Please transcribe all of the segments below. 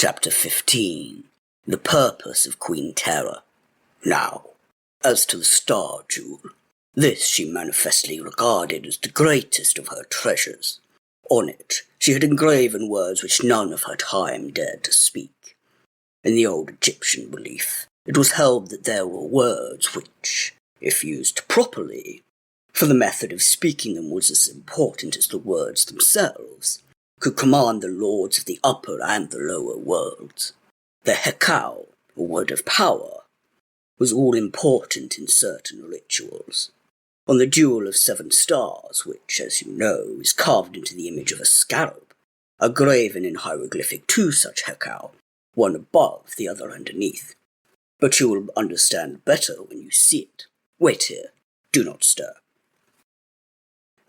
Chapter 15. The Purpose of Queen Tera. Now, as to the star jewel, this she manifestly regarded as the greatest of her treasures. On it she had engraven words which none of her time dared to speak. In the old Egyptian belief, it was held that there were words which, if used properly, for the method of speaking them was as important as the words themselves, could command the lords of the upper and the lower worlds. The hekau, or word of power, was all-important in certain rituals. On the jewel of 7 stars, which, as you know, is carved into the image of a scarab, are graven in hieroglyphic 2 such hekau, one above, the other underneath. But you will understand better when you see it. Wait here. Do not stir.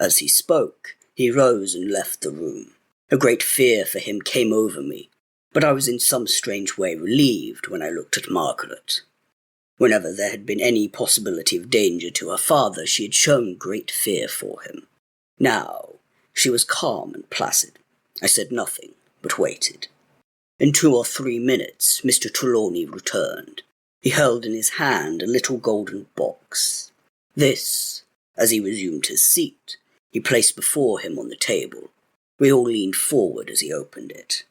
As he spoke, he rose and left the room. A great fear for him came over me, but I was in some strange way relieved when I looked at Margaret. Whenever there had been any possibility of danger to her father, she had shown great fear for him. Now, she was calm and placid. I said nothing, but waited. In 2 or 3 minutes, Mr. Trelawney returned. He held in his hand a little golden box. This, as he resumed his seat, he placed before him on the table. We all leaned forward as he opened it.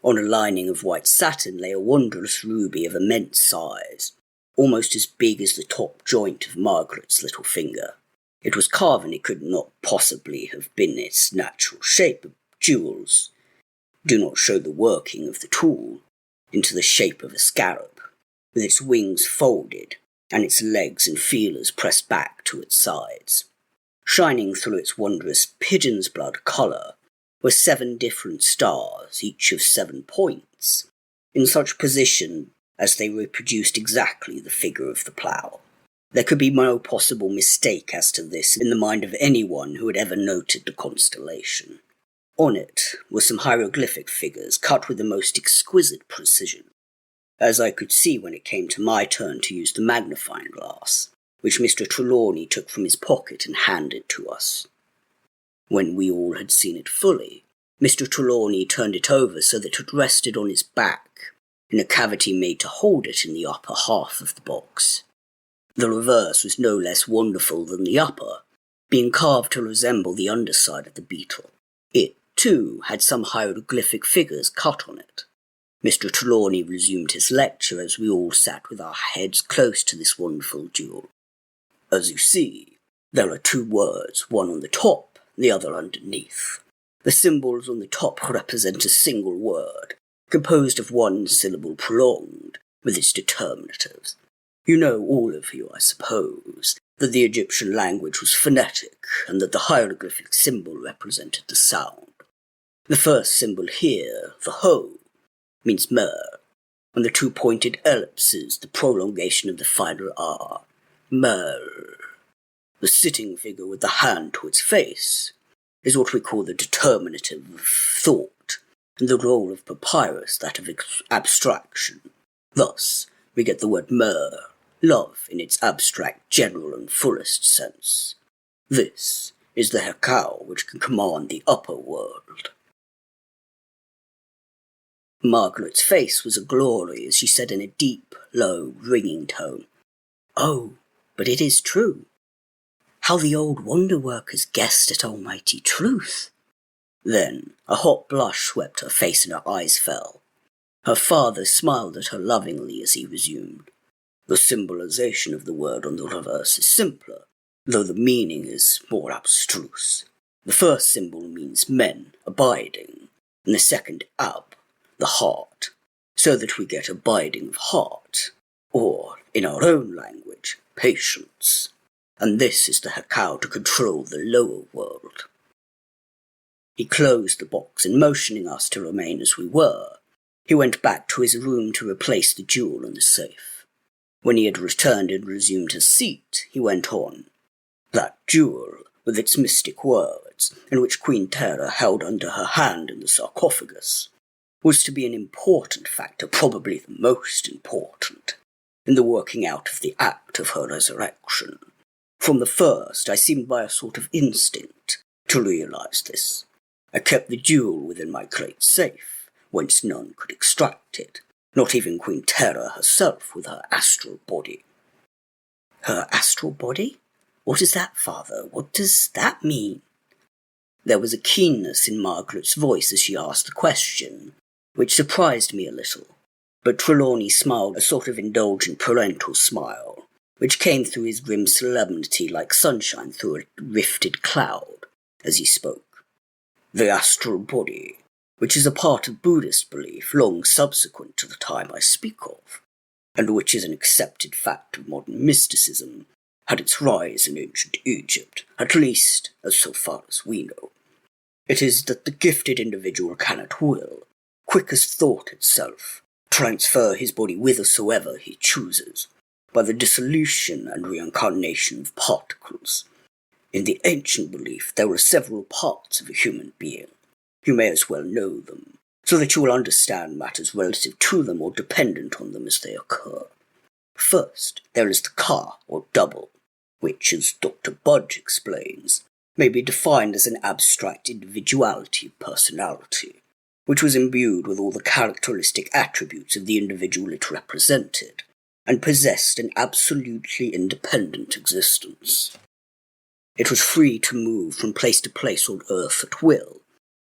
On a lining of white satin lay a wondrous ruby of immense size, almost as big as the top joint of Margaret's little finger. It was carved and it could not possibly have been its natural shape. Jewels do not show the working of the tool into the shape of a scarab, with its wings folded and its legs and feelers pressed back to its sides. Shining through its wondrous pigeon's blood colour were 7 different stars, each of 7 points, in such position as they reproduced exactly the figure of the plough. There could be no possible mistake as to this in the mind of anyone who had ever noted the constellation. On it were some hieroglyphic figures cut with the most exquisite precision, as I could see when it came to my turn to use the magnifying glass, which Mr. Trelawney took from his pocket and handed to us. When we all had seen it fully, Mr. Trelawney turned it over so that it rested on his back, in a cavity made to hold it in the upper half of the box. The reverse was no less wonderful than the upper, being carved to resemble the underside of the beetle. It, too, had some hieroglyphic figures cut on it. Mr. Trelawney resumed his lecture as we all sat with our heads close to this wonderful jewel. As you see, there are 2 words, one on the top, the other underneath. The symbols on the top represent a single word, composed of 1 syllable prolonged, with its determinatives. You know, all of you, I suppose, that the Egyptian language was phonetic, and that the hieroglyphic symbol represented the sound. The first symbol here, the ho, means mer, and the 2 pointed ellipses, the prolongation of the final r. Mer. The sitting figure with the hand to its face is what we call the determinative of thought, and the role of papyrus that of abstraction. Thus, we get the word mer, love in its abstract, general and fullest sense. This is the hekau which can command the upper world. Margaret's face was a glory as she said in a deep, low, ringing tone, "Oh, but it is true. How the old wonder-workers guessed at almighty truth." Then a hot blush swept her face and her eyes fell. Her father smiled at her lovingly as he resumed, "The symbolization of the word on the reverse is simpler, though the meaning is more abstruse. The first symbol means men, abiding, and the second ab, the heart, so that we get abiding of heart, or, in our own language, patience. And this is the hekau to control the lower world." He closed the box and, motioning us to remain as we were, he went back to his room to replace the jewel in the safe. When he had returned and resumed his seat, he went on, "That jewel, with its mystic words, and which Queen Tera held under her hand in the sarcophagus, was to be an important factor, probably the most important, in the working out of the act of her resurrection. From the first, I seemed by a sort of instinct to realize this. I kept the jewel within my great safe, whence none could extract it, not even Queen Tera herself with her astral body. Her astral body? What is that, Father? What does that mean? There was a keenness in Margaret's voice as she asked the question, which surprised me a little, but Trelawney smiled a sort of indulgent parental smile, which came through his grim solemnity like sunshine through a rifted cloud, as he spoke. The astral body, which is a part of Buddhist belief long subsequent to the time I speak of, and which is an accepted fact of modern mysticism, had its rise in ancient Egypt, at least as so far as we know. It is that the gifted individual can at will, quick as thought itself, transfer his body whithersoever he chooses, by the dissolution and reincarnation of particles. In the ancient belief, there are several parts of a human being. You may as well know them, so that you will understand matters relative to them or dependent on them as they occur. First, there is the ka, or double, which, as Dr. Budge explains, may be defined as an abstract individuality of personality, which was imbued with all the characteristic attributes of the individual it represented, and possessed an absolutely independent existence. It was free to move from place to place on earth at will,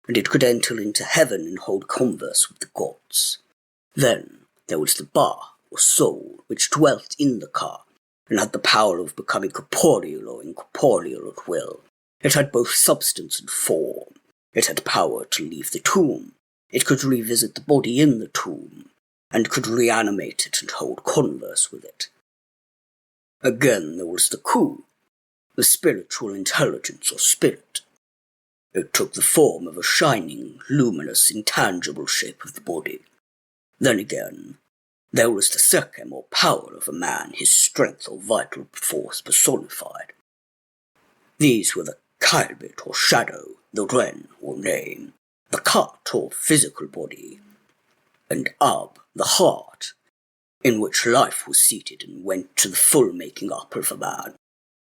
and it could enter into heaven and hold converse with the gods. Then there was the ba, or soul, which dwelt in the ka, and had the power of becoming corporeal or incorporeal at will. It had both substance and form. It had power to leave the tomb. It could revisit the body in the tomb, and could reanimate it and hold converse with it. Again there was the ku, the spiritual intelligence or spirit. It took the form of a shining, luminous, intangible shape of the body. Then again, there was the sekhem or power of a man, his strength or vital force personified. These were the kaibit or shadow, the ren or name, the kat or physical body, and ab, the heart, in which life was seated and went to the full making up of a man.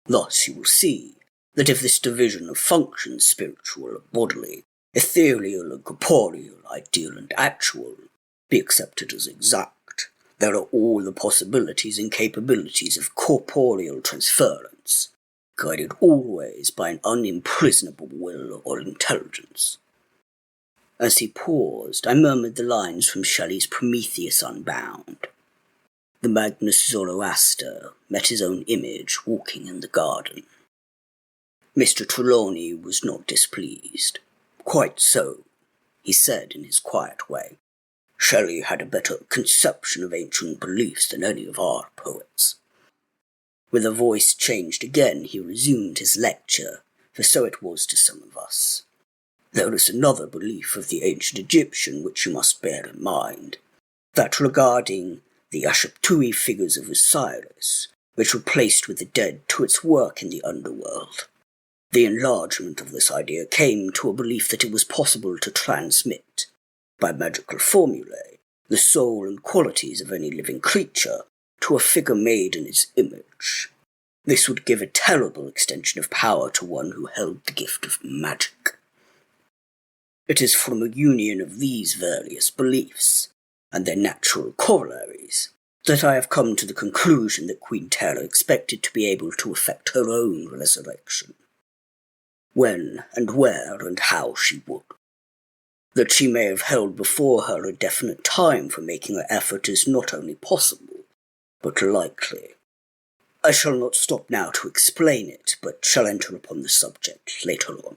Thus you will see that if this division of functions, spiritual and bodily, ethereal and corporeal, ideal and actual, be accepted as exact, there are all the possibilities and capabilities of corporeal transference, guided always by an unimprisonable will or intelligence. As he paused, I murmured the lines from Shelley's Prometheus Unbound. The Magnus Zoroaster met his own image walking in the garden. Mr. Trelawney was not displeased. Quite so, he said in his quiet way. Shelley had a better conception of ancient beliefs than any of our poets. With a voice changed again, he resumed his lecture, for so it was to some of us. There is another belief of the ancient Egyptian which you must bear in mind, that regarding the Asheptui figures of Osiris, which were placed with the dead to its work in the underworld. The enlargement of this idea came to a belief that it was possible to transmit, by magical formulae, the soul and qualities of any living creature to a figure made in its image. This would give a terrible extension of power to one who held the gift of magic. It is from a union of these various beliefs, and their natural corollaries, that I have come to the conclusion that Queen Tera expected to be able to effect her own resurrection. When and where and how she would. That she may have held before her a definite time for making her effort is not only possible, but likely. I shall not stop now to explain it, but shall enter upon the subject later on.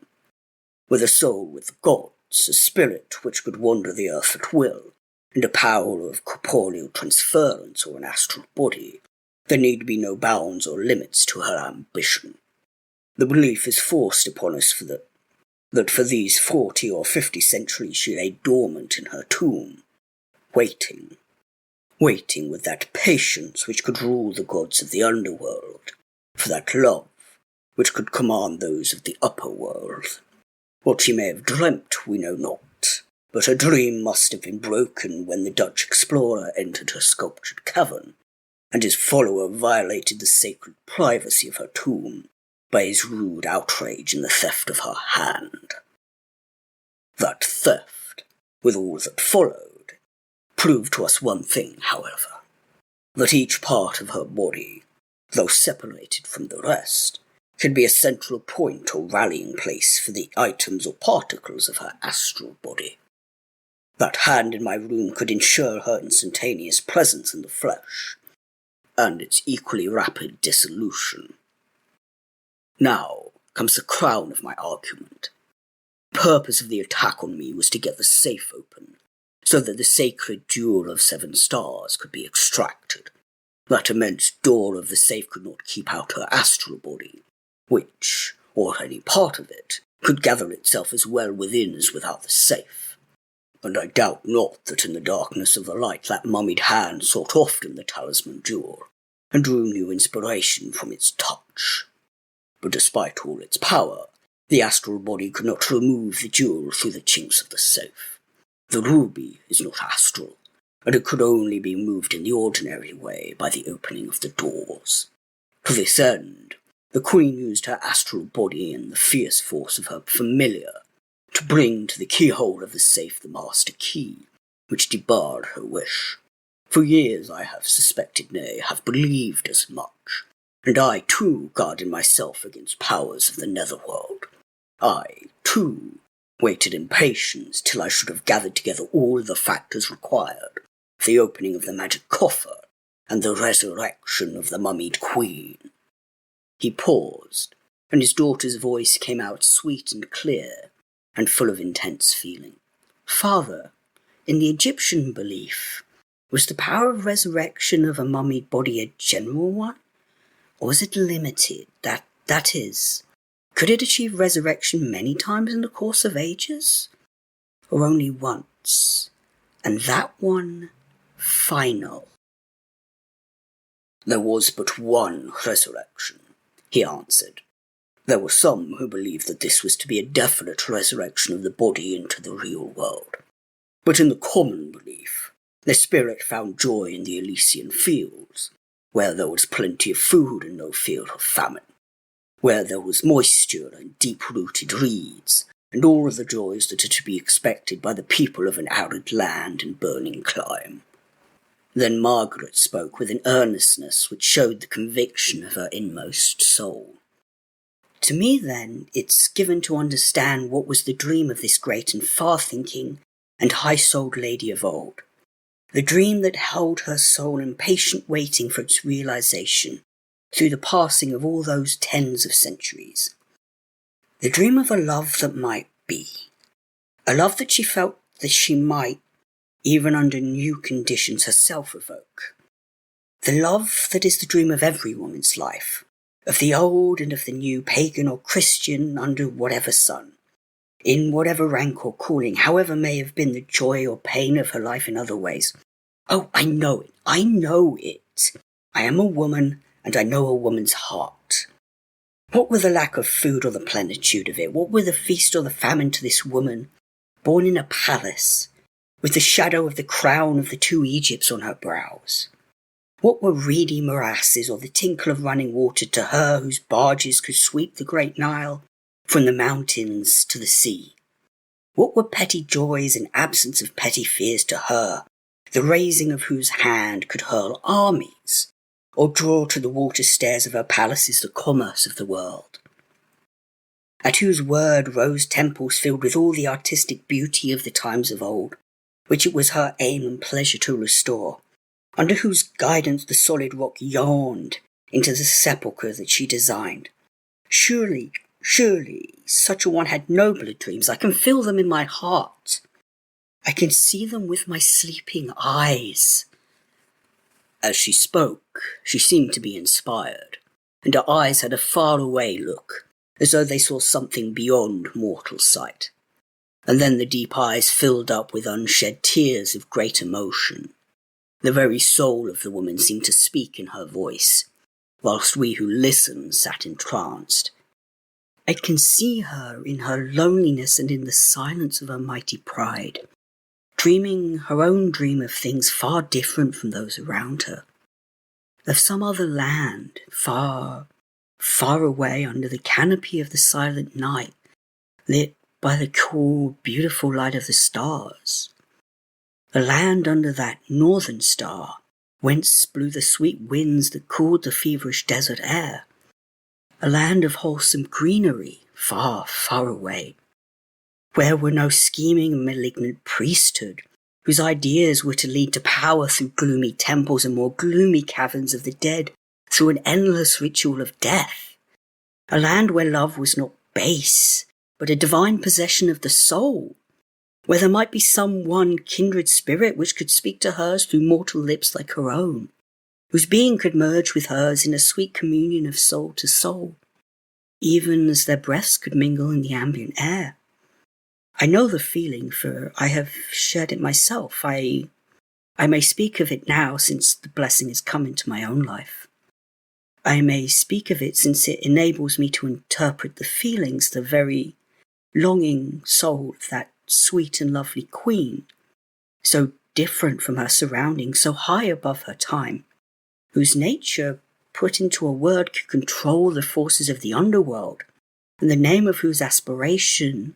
With a soul with the gods, a spirit which could wander the earth at will, and a power of corporeal transference or an astral body, there need be no bounds or limits to her ambition. The belief is forced upon us that for these 40 or 50 centuries she lay dormant in her tomb, waiting with that patience which could rule the gods of the underworld, for that love which could command those of the upper world. What she may have dreamt we know not, but her dream must have been broken when the Dutch explorer entered her sculptured cavern, and his follower violated the sacred privacy of her tomb by his rude outrage in the theft of her hand. That theft, with all that followed, proved to us one thing, however, that each part of her body, though separated from the rest, could be a central point or rallying place for the items or particles of her astral body. That hand in my room could ensure her instantaneous presence in the flesh, and its equally rapid dissolution. Now comes the crown of my argument. The purpose of the attack on me was to get the safe open, so that the sacred jewel of 7 stars could be extracted. That immense door of the safe could not keep out her astral body, which, or any part of it, could gather itself as well within as without the safe. And I doubt not that in the darkness of the light that mummied hand sought often the talisman jewel, and drew new inspiration from its touch. But despite all its power, the astral body could not remove the jewel through the chinks of the safe. The ruby is not astral, and it could only be moved in the ordinary way by the opening of the doors. To this end, the Queen used her astral body and the fierce force of her familiar to bring to the keyhole of the safe the master key, which debarred her wish. For years I have suspected, nay, have believed as much, and I, too, guarded myself against powers of the netherworld. I, too, waited in patience till I should have gathered together all the factors required for the opening of the magic coffer and the resurrection of the mummied queen. He paused, and his daughter's voice came out sweet and clear, and full of intense feeling. Father, in the Egyptian belief, was the power of resurrection of a mummied body a general one? Or was it limited? That is, could it achieve resurrection many times in the course of ages? Or only once, and that one final? There was but one resurrection, he answered. There were some who believed that this was to be a definite resurrection of the body into the real world. But in the common belief, the spirit found joy in the Elysian fields, where there was plenty of food and no fear of famine, where there was moisture and deep-rooted reeds, and all of the joys that are to be expected by the people of an arid land and burning clime. Then Margaret spoke with an earnestness which showed the conviction of her inmost soul. To me, then, it's given to understand what was the dream of this great and far-thinking and high-souled lady of old, the dream that held her soul in patient waiting for its realization through the passing of all those tens of centuries. The dream of a love that might be, a love that she felt that she might, even under new conditions, herself evoke. The love that is the dream of every woman's life, of the old and of the new, pagan or Christian, under whatever sun, in whatever rank or calling, however may have been the joy or pain of her life in other ways. Oh, I know it. I am a woman, and I know a woman's heart. What were the lack of food or the plenitude of it? What were the feast or the famine to this woman, born in a palace, with the shadow of the crown of the 2 Egypts on her brows? What were reedy morasses or the tinkle of running water to her whose barges could sweep the great Nile from the mountains to the sea? What were petty joys and absence of petty fears to her, the raising of whose hand could hurl armies, or draw to the water stairs of her palaces the commerce of the world? At whose word rose temples filled with all the artistic beauty of the times of old, which it was her aim and pleasure to restore, under whose guidance the solid rock yawned into the sepulchre that she designed. Surely, such a one had nobler dreams. I can feel them in my heart. I can see them with my sleeping eyes. As she spoke, she seemed to be inspired, and her eyes had a far-away look, as though they saw something beyond mortal sight. And then the deep eyes filled up with unshed tears of great emotion. The very soul of the woman seemed to speak in her voice, whilst we who listened sat entranced. I can see her in her loneliness and in the silence of her mighty pride, dreaming her own dream of things far different from those around her, of some other land, far, far away under the canopy of the silent night, lit by the cool, beautiful light of the stars. a land under that northern star, whence blew the sweet winds that cooled the feverish desert air, a land of wholesome greenery, far, far away, where were no scheming and malignant priesthood, whose ideas were to lead to power through gloomy temples and more gloomy caverns of the dead, through an endless ritual of death, a land where love was not base, but a divine possession of the soul, where there might be some one kindred spirit which could speak to hers through mortal lips like her own, whose being could merge with hers in a sweet communion of soul to soul, even as their breaths could mingle in the ambient air. I know the feeling, for I have shared it myself. I may speak of it now, since the blessing has come into my own life. I may speak of it since it enables me to interpret the feelings, the very longing soul of that sweet and lovely queen, so different from her surroundings, so high above her time, whose nature, put into a word, could control the forces of the underworld, and the name of whose aspiration,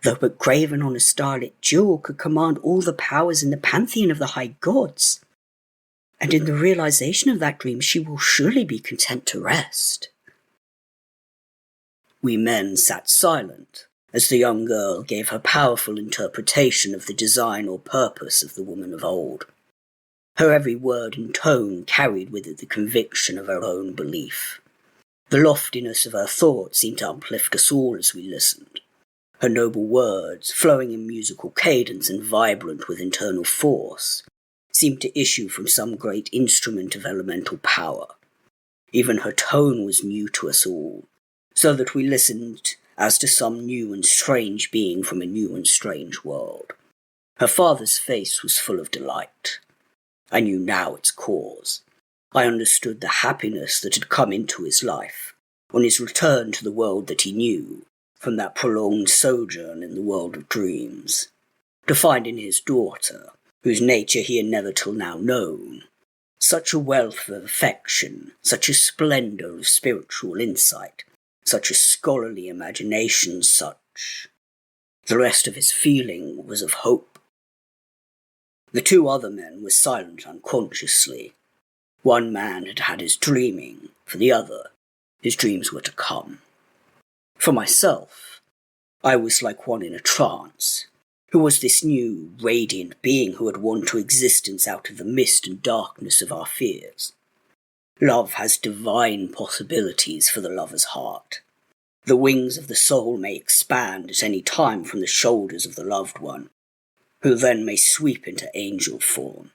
though but graven on a starlit jewel, could command all the powers in the pantheon of the high gods. And in the realization of that dream she will surely be content to rest. We men sat silent, as the young girl gave her powerful interpretation of the design or purpose of the woman of old. Her every word and tone carried with it the conviction of her own belief. The loftiness of her thought seemed to uplift us all as we listened. Her noble words, flowing in musical cadence and vibrant with internal force, seemed to issue from some great instrument of elemental power. Even her tone was new to us all, so that we listened as to some new and strange being from a new and strange world. Her father's face was full of delight. I knew now its cause. I understood the happiness that had come into his life on his return to the world that he knew, from that prolonged sojourn in the world of dreams, to find in his daughter, whose nature he had never till now known, such a wealth of affection, such a splendour of spiritual insight, such a scholarly imagination, such... The rest of his feeling was of hope. The two other men were silent unconsciously. One man had had his dreaming, for the other, his dreams were to come. For myself, I was like one in a trance. Who was this new, radiant being who had won to existence out of the mist and darkness of our fears? Love has divine possibilities for the lover's heart. The wings of the soul may expand at any time from the shoulders of the loved one, who then may sweep into angel form.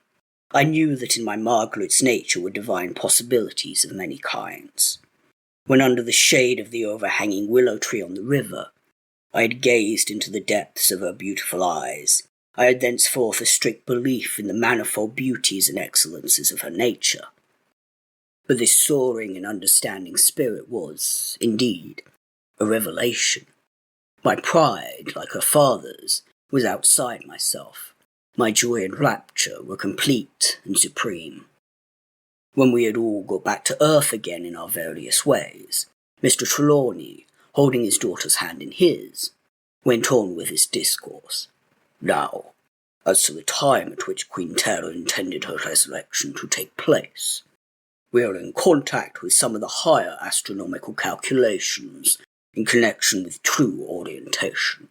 I knew that in my Margaret's nature were divine possibilities of many kinds. When under the shade of the overhanging willow tree on the river, I had gazed into the depths of her beautiful eyes. I had thenceforth a strict belief in the manifold beauties and excellences of her nature. But this soaring and understanding spirit was, indeed, a revelation. My pride, like her father's, was outside myself. My joy and rapture were complete and supreme. When we had all got back to earth again in our various ways, Mr. Trelawney, holding his daughter's hand in his, went on with his discourse. Now, as to the time at which Queen Tera intended her resurrection to take place, we are in contact with some of the higher astronomical calculations in connection with true orientation.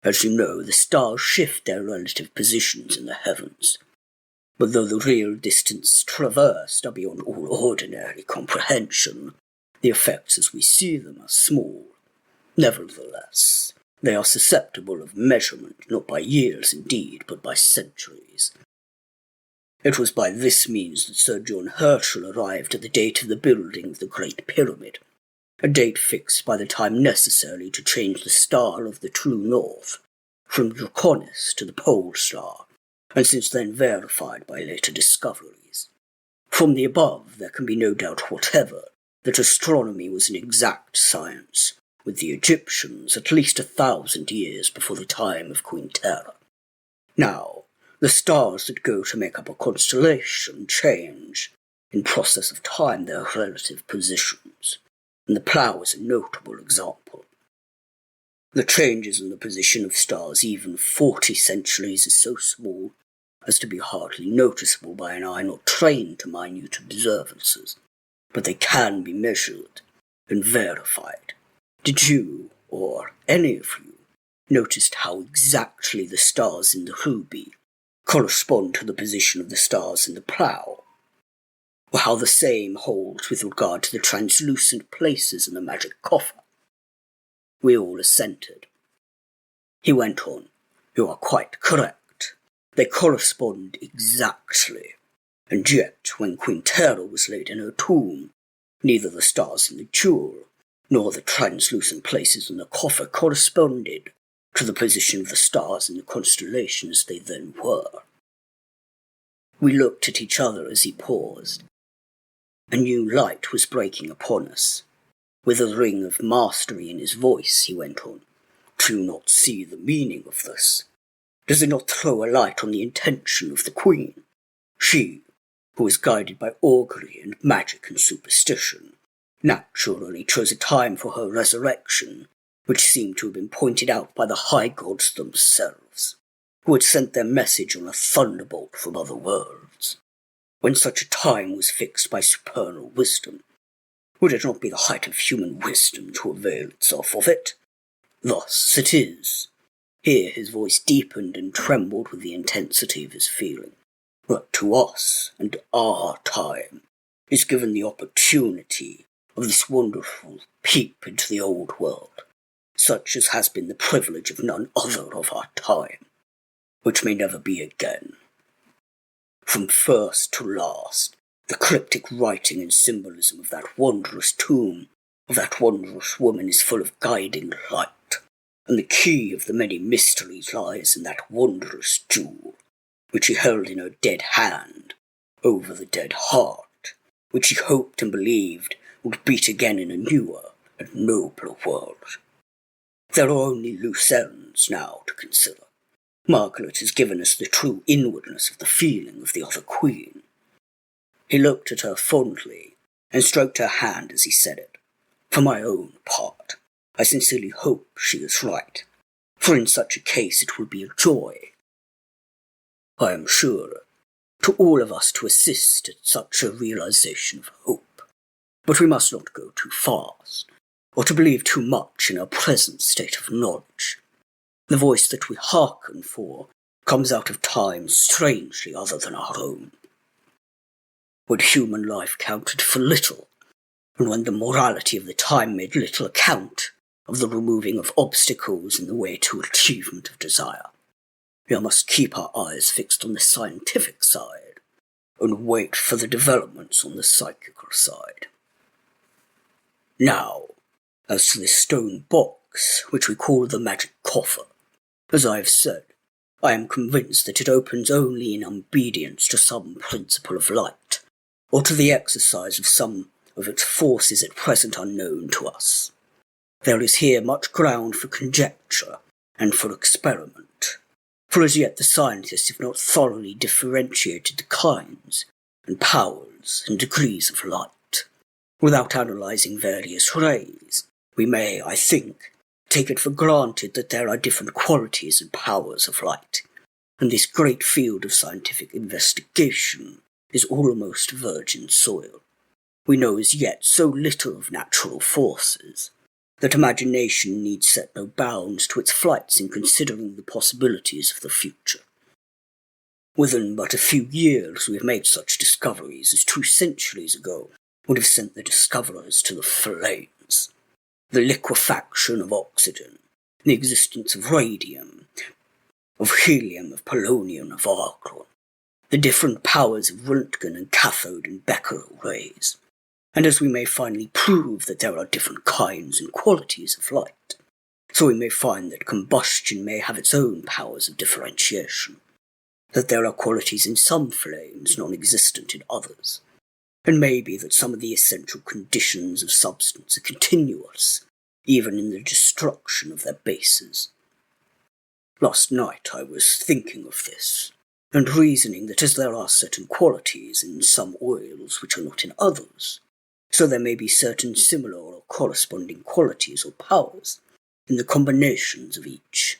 As you know, the stars shift their relative positions in the heavens, but though the real distance traversed are beyond all ordinary comprehension, the effects as we see them are small. Nevertheless, they are susceptible of measurement, not by years indeed, but by centuries. It was by this means that Sir John Herschel arrived at the date of the building of the Great Pyramid, a date fixed by the time necessary to change the star of the true north from Draconis to the pole star, and since then verified by later discoveries. From the above, there can be no doubt whatever that astronomy was an exact science, with the Egyptians at least 1,000 years before the time of Queen Tera. Now, the stars that go to make up a constellation change, in process of time, their relative positions, and the Plough is a notable example. The changes in the position of stars even 40 centuries is so small as to be hardly noticeable by an eye not trained to minute observances, but they can be measured and verified. Did you, or any of you, noticed how exactly the stars in the ruby correspond to the position of the stars in the plough? Or how the same holds with regard to the translucent places in the magic coffer? We all assented. He went on, "You are quite correct. They correspond exactly. And yet, when Queen Tera was laid in her tomb, neither the stars in the jewel nor the translucent places in the coffer corresponded to the position of the stars in the constellation as they then were." We looked at each other as he paused. A new light was breaking upon us. With a ring of mastery in his voice, he went on, "Do you not see the meaning of this? Does it not throw a light on the intention of the Queen? She, who is guided by augury and magic and superstition, naturally chose a time for her resurrection, which seemed to have been pointed out by the high gods themselves, who had sent their message on a thunderbolt from other worlds. When such a time was fixed by supernal wisdom, would it not be the height of human wisdom to avail itself of it? Thus it is." Here his voice deepened and trembled with the intensity of his feeling. "But to us and our time is given the opportunity of this wonderful peep into the old world, such as has been the privilege of none other of our time, which may never be again. From first to last, the cryptic writing and symbolism of that wondrous tomb, of that wondrous woman, is full of guiding light, and the key of the many mysteries lies in that wondrous jewel, which she held in her dead hand, over the dead heart, which she hoped and believed would beat again in a newer and nobler world. There are only loose ends now to consider. Margaret has given us the true inwardness of the feeling of the other Queen." He looked at her fondly and stroked her hand as he said it. "For my own part, I sincerely hope she is right, for in such a case it will be a joy, I am sure, to all of us to assist at such a realization of hope. But we must not go too fast, or to believe too much in our present state of knowledge. The voice that we hearken for comes out of times strangely other than our own, when human life counted for little, and when the morality of the time made little account of the removing of obstacles in the way to achievement of desire. We must keep our eyes fixed on the scientific side, and wait for the developments on the psychical side. Now, as to this stone box, which we call the magic coffer, as I have said, I am convinced that it opens only in obedience to some principle of light, or to the exercise of some of its forces at present unknown to us. There is here much ground for conjecture and for experiment, for as yet the scientists have not thoroughly differentiated the kinds and powers and degrees of light. Without analysing various rays, we may, I think, take it for granted that there are different qualities and powers of light, and this great field of scientific investigation is almost virgin soil. We know as yet so little of natural forces that imagination need set no bounds to its flights in considering the possibilities of the future. Within but a few years we have made such discoveries as 2 centuries ago would have sent the discoverers to the flames. The liquefaction of oxygen, the existence of radium, of helium, of polonium, of argon, the different powers of Röntgen and cathode and Becquerel rays, and as we may finally prove that there are different kinds and qualities of light, so we may find that combustion may have its own powers of differentiation, that there are qualities in some flames non-existent in others, and maybe that some of the essential conditions of substance are continuous, even in the destruction of their bases. Last night I was thinking of this, and reasoning that as there are certain qualities in some oils which are not in others, so there may be certain similar or corresponding qualities or powers in the combinations of each.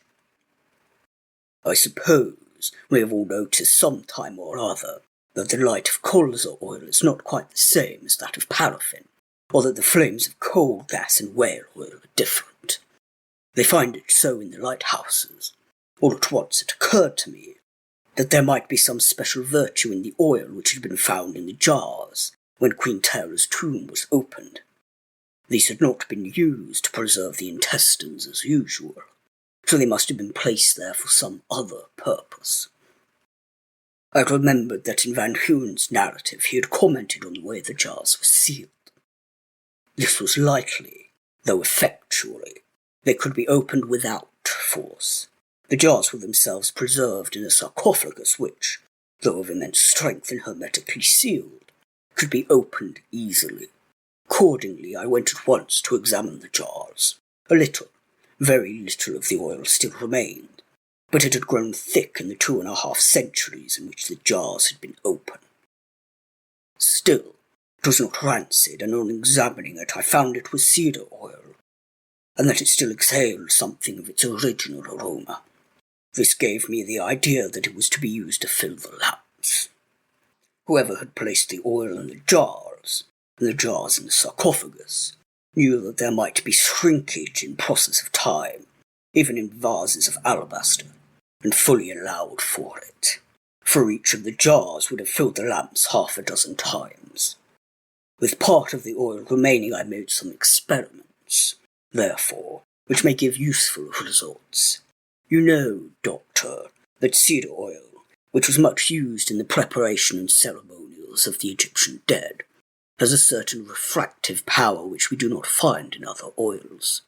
I suppose suppose we have all noticed some time or other that the light of colza oil is not quite the same as that of paraffin, or that the flames of coal gas and whale oil are different. They find it so in the lighthouses. All at once it occurred to me that there might be some special virtue in the oil which had been found in the jars when Queen Tera's tomb was opened. These had not been used to preserve the intestines as usual, so they must have been placed there for some other purpose. I remembered that in Van Huyn's narrative he had commented on the way the jars were sealed. This was likely, though effectually, they could be opened without force. The jars were themselves preserved in a sarcophagus which, though of immense strength and hermetically sealed, could be opened easily. Accordingly, I went at once to examine the jars. A little, very little of the oil still remained, but it had grown thick in the 2.5 centuries in which the jars had been open. Still, it was not rancid, and on examining it I found it was cedar oil, and that it still exhaled something of its original aroma. This gave me the idea that it was to be used to fill the lamps. Whoever had placed the oil in the jars, and the jars in the sarcophagus, knew that there might be shrinkage in process of time, even in vases of alabaster, and fully allowed for it, for each of the jars would have filled the lamps 6 times. With part of the oil remaining I made some experiments, therefore, which may give useful results. You know, Doctor, that cedar oil, which was much used in the preparation and ceremonials of the Egyptian dead, has a certain refractive power which we do not find in other oils.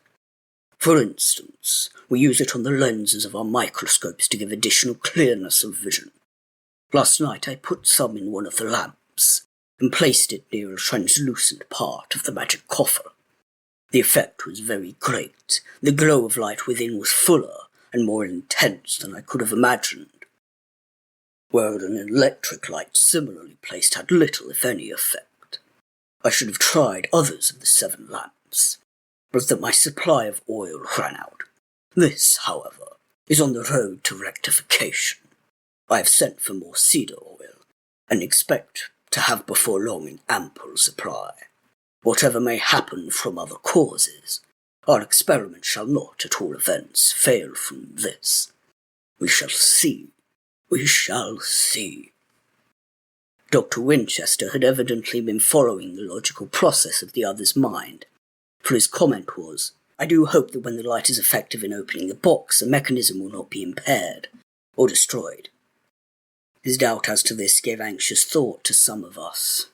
For instance, we use it on the lenses of our microscopes to give additional clearness of vision. Last night I put some in one of the lamps, and placed it near a translucent part of the magic coffer. The effect was very great. The glow of light within was fuller and more intense than I could have imagined, where an electric light similarly placed had little, if any, effect. I should have tried others of the 7 lamps, but that my supply of oil ran out. This, however, is on the road to rectification. I have sent for more cedar oil, and expect to have before long an ample supply. Whatever may happen from other causes, our experiment shall not, at all events, fail from this. We shall see. We shall see. Dr. Winchester had evidently been following the logical process of the other's mind, for his comment was, "I do hope that when the light is effective in opening the box, the mechanism will not be impaired or destroyed." His doubt as to this gave anxious thought to some of us.